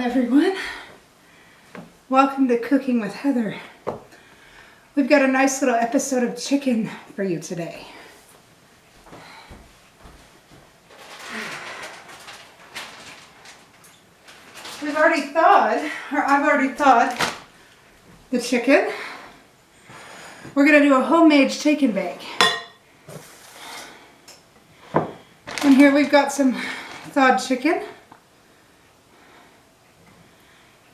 everyone. Welcome to Cooking with Heather. We've got a nice little episode of chicken for you today. I've already thawed the chicken. We're gonna do a homemade shake and bake. And here we've got some thawed chicken.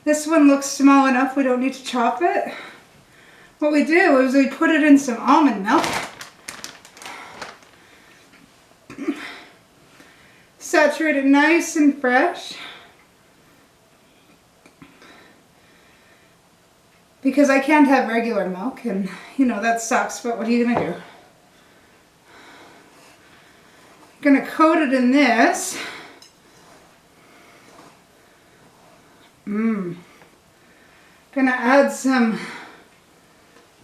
This one looks small enough, we don't need to chop it. What we do is we put it in some almond milk. Saturate it nice and fresh. Because I can't have regular milk, and you know that sucks, but what are you gonna do? I'm gonna coat it in this. Gonna add some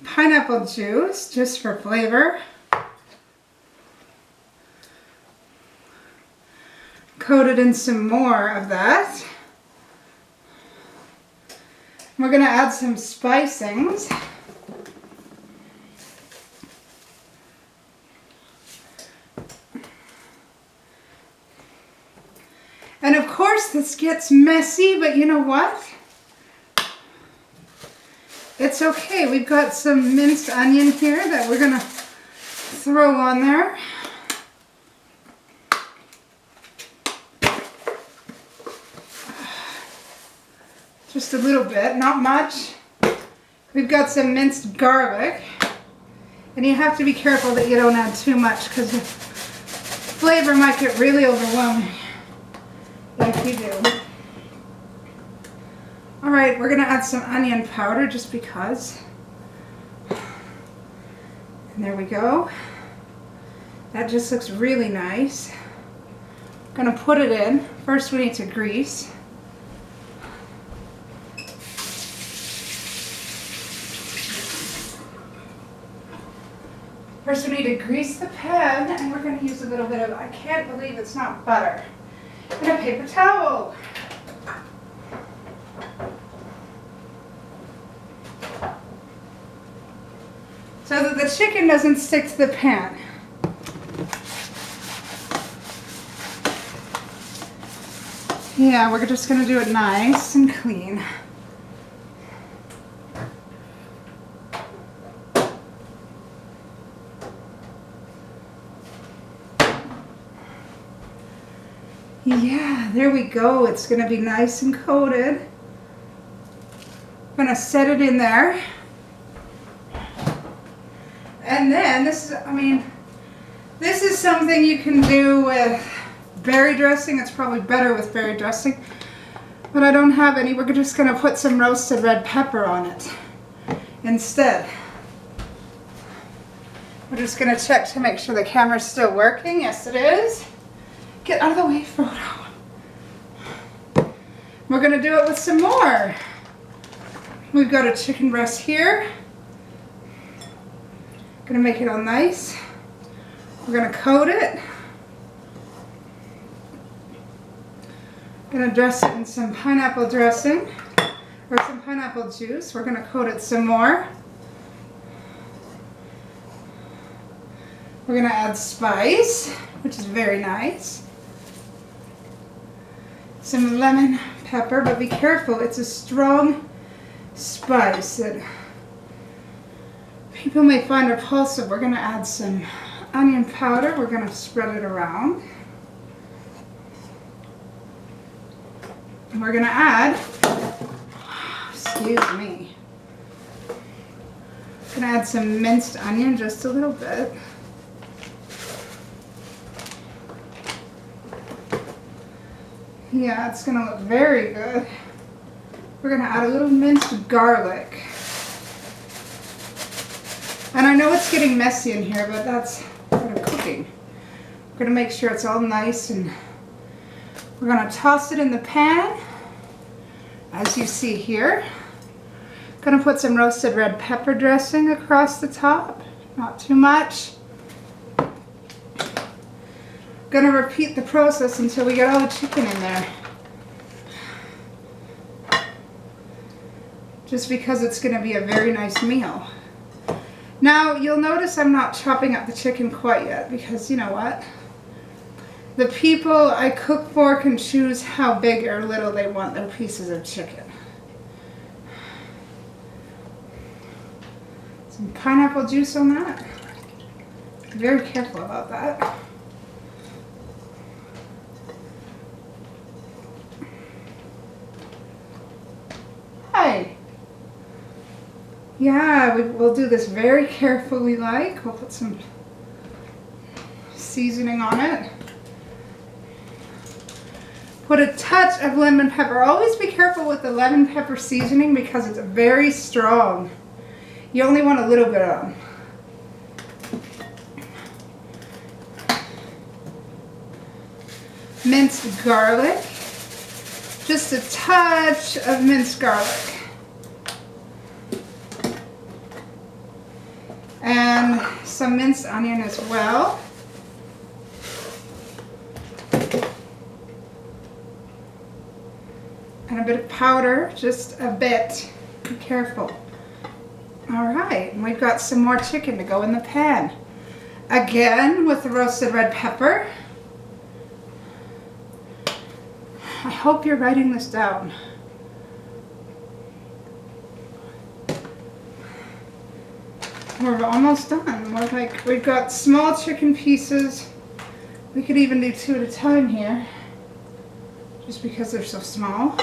pineapple juice just for flavor. Coat it in some more of that. We're gonna add some spicings. And of course this gets messy, but you know what? It's okay. We've got some minced onion here that we're gonna throw on there. Just a little bit, not much. We've got some minced garlic. And you have to be careful that you don't add too much because the flavor might get really overwhelming if you do. Alright, we're going to add some onion powder just because. And there we go. That just looks really nice. I'm going to put it in. First we need to grease. First we need to grease the pan, and we're going to use a little bit of, I can't believe it's not butter, and a paper towel. So that the chicken doesn't stick to the pan. Yeah, we're just going to do it nice and clean. Yeah, there we go. It's going to be nice and coated. I'm going to set it in there. And then this is something you can do with berry dressing. It's probably better with berry dressing. But I don't have any. We're just going to put some roasted red pepper on it instead. We're just going to check to make sure the camera's still working. Yes, it is. Get out of the way, Frodo. We're going to do it with some more. We've got a chicken breast here. Going to make it all nice. We're going to coat it. Going to dress it in some pineapple dressing or some pineapple juice. We're going to coat it some more. We're going to add spice, which is very nice. Some lemon pepper, but be careful, it's a strong spice that people may find repulsive. We're going to add some onion powder. We're going to spread it around. And we're going to add, excuse me, going to add some minced onion, just a little bit. Yeah, it's going to look very good. We're going to add a little minced garlic. And I know it's getting messy in here, but that's part of cooking. We're going to make sure it's all nice, and we're going to toss it in the pan, as you see here. Going to put some roasted red pepper dressing across the top, not too much. Going to repeat the process until we get all the chicken in there. just because it's going to be a very nice meal. Now, you'll notice I'm not chopping up the chicken quite yet because you know what? The people I cook for can choose how big or little they want their pieces of chicken. Some pineapple juice on that. Be very careful about that. Hey. Yeah, we'll do this very carefully like. We'll put some seasoning on it. Put a touch of lemon pepper. Always be careful with the lemon pepper seasoning because it's very strong. You only want a little bit of. Minced garlic. Just a touch of minced garlic. And some minced onion as well. And a bit of powder, just a bit. Be careful. All right, and we've got some more chicken to go in the pan. Again, with the roasted red pepper. I hope you're writing this down. We're almost done. We've got small chicken pieces. We could even do 2 at a time here, just because they're so small.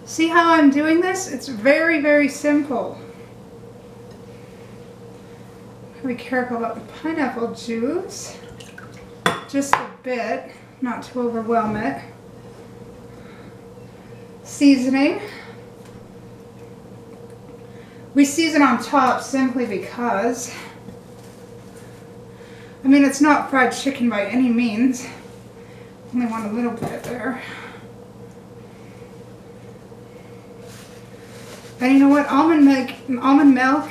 See how I'm doing this? It's very, very simple. Be careful about the pineapple juice. Just a bit, not to overwhelm it. Seasoning. We season on top simply because, I mean, it's not fried chicken by any means. Only want a little bit there. And you know what? Almond milk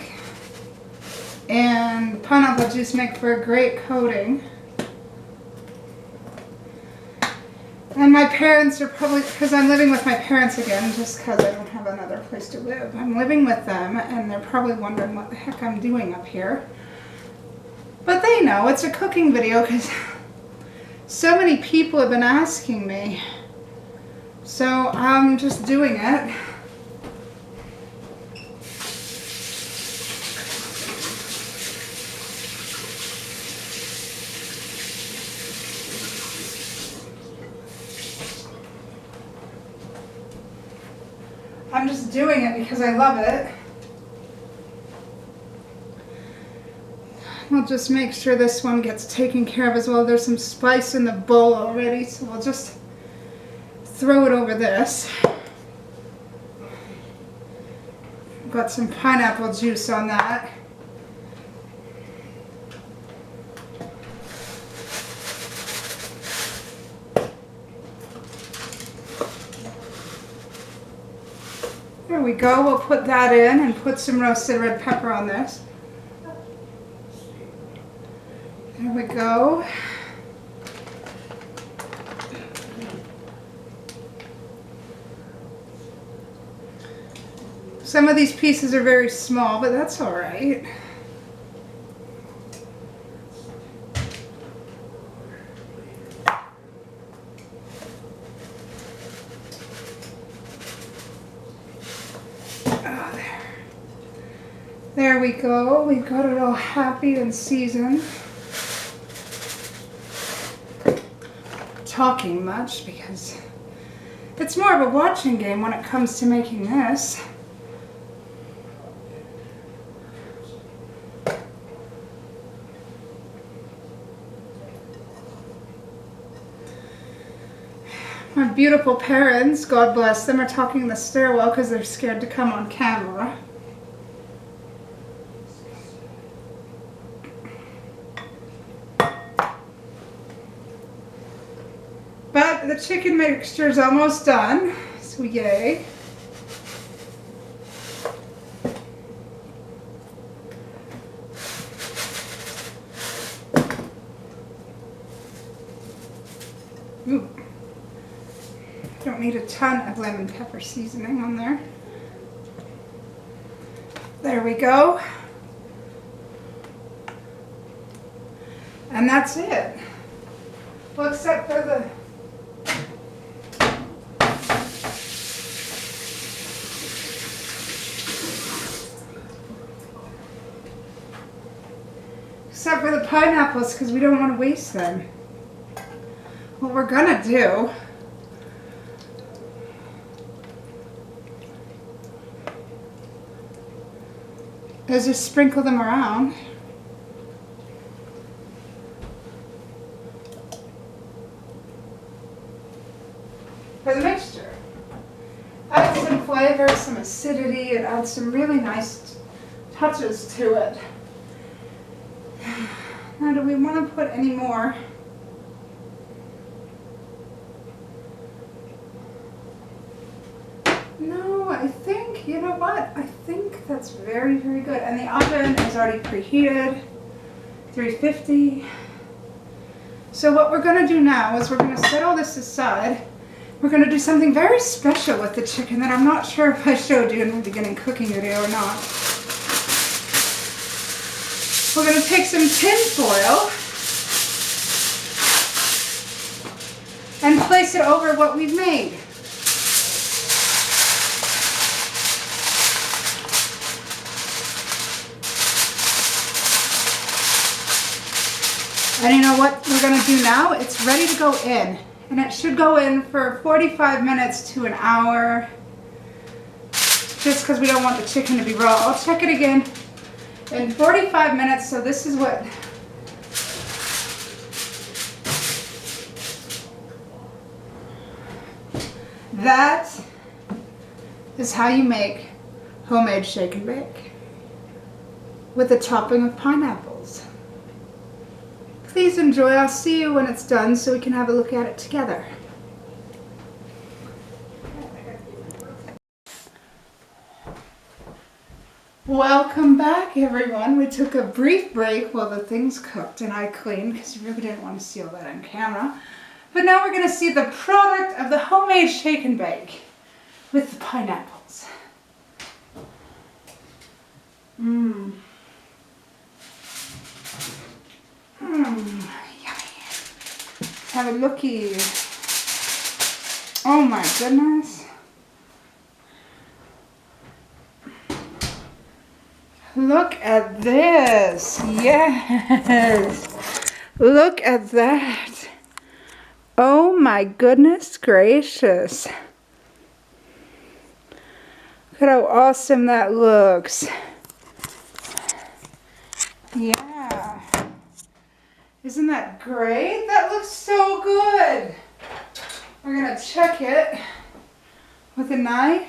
and pineapple juice make for a great coating. And my parents are probably, because I'm living with my parents again, just because I don't have another place to live. I'm living with them, and they're probably wondering what the heck I'm doing up here. But they know it's a cooking video, because so many people have been asking me. So I'm just doing it. I'm just doing it because I love it. We'll just make sure this one gets taken care of as well. There's some spice in the bowl already, so we'll just throw it over this. Got some pineapple juice on that. There we go. We'll put that in and put some roasted red pepper on this. There we go. Some of these pieces are very small, but that's all right. There we go. We've got it all happy and seasoned. Talking much because it's more of a watching game when it comes to making this. My beautiful parents, God bless them, are talking in the stairwell because they're scared to come on camera. But the chicken mixture is almost done, so yay. Ooh. need a ton of lemon pepper seasoning on there. There we go. And that's it. Well, except for the pineapples, because we don't want to waste them. What we're gonna do is just sprinkle them around. For the mixture. Add some flavor, some acidity, and add some really nice touches to it. Now, do we want to put any more? No, I think, you know what? I think that's very, very good. And the oven is already preheated, 350. So what we're going to do now is we're going to set all this aside. We're going to do something very special with the chicken that I'm not sure if I showed you in the beginning cooking video or not. We're going to take some tin foil and place it over what we've made. And you know what we're going to do now? It's ready to go in. And it should go in for 45 minutes to an hour. Just because we don't want the chicken to be raw. I'll check it again in 45 minutes. So this is what that is how you make homemade shake and bake with a topping of pineapples. Please enjoy. I'll see you when it's done so we can have a look at it together. Welcome back, everyone. We took a brief break while the things cooked and I cleaned because you really didn't want to see all that on camera. But now we're going to see the product of the homemade shake and bake with the pineapples. Yummy. Let's have a looky. Oh my goodness. Look at this. Yes. Look at that. Oh my goodness gracious. Look at how awesome that looks. Yeah. Isn't that great? That looks so good. We're going to check it with a knife.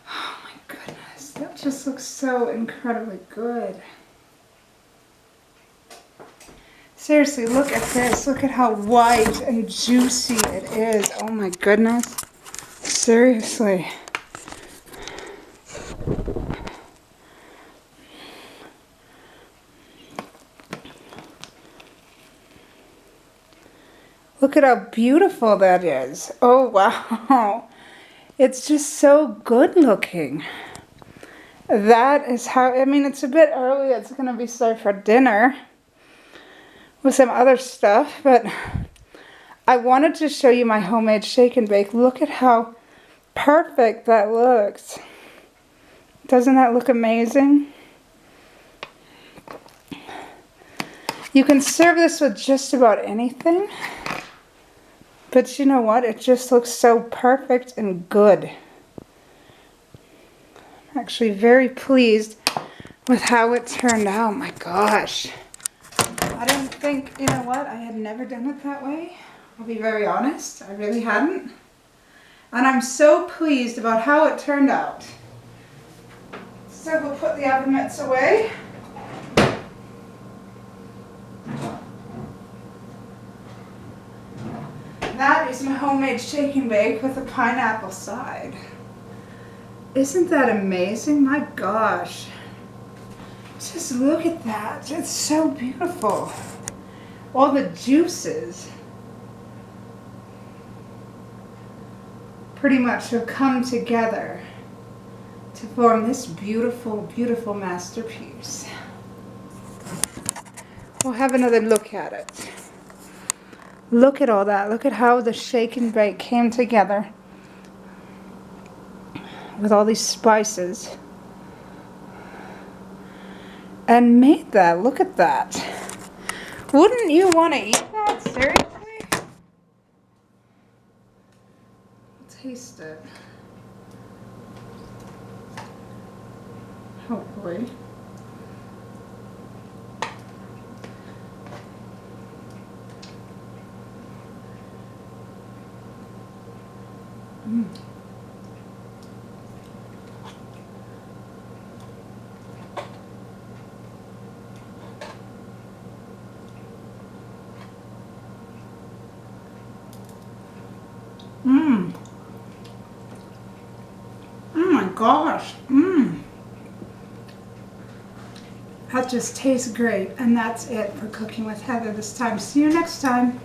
Oh my goodness. That just looks so incredibly good. Seriously, look at this. Look at how white and juicy it is. Oh my goodness. Seriously. Look at how beautiful that is. Oh wow. It's just so good looking. That is how, I mean, it's a bit early. It's going to be served for dinner with some other stuff, but I wanted to show you my homemade shake and bake. Look at how perfect that looks. Doesn't that look amazing? You can serve this with just about anything, but you know what? It just looks so perfect and good. I'm actually very pleased with how it turned out. My gosh. I didn't think, you know what? I had never done it that way. I'll be very honest. I really hadn't. And I'm so pleased about how it turned out. So we'll put the oven mitts away. That is my homemade shake and bake with a pineapple side. Isn't that amazing? My gosh. Just look at that. It's so beautiful. All the juices pretty much have come together to form this beautiful, beautiful masterpiece. We'll have another look at it. Look at all that. Look at how the shake and bake came together with all these spices and made that. Look at that. Wouldn't you want to eat that? Seriously? Taste it. Hopefully. Oh my gosh. That just tastes great. And that's it for Cooking with Heather this time. See you next time.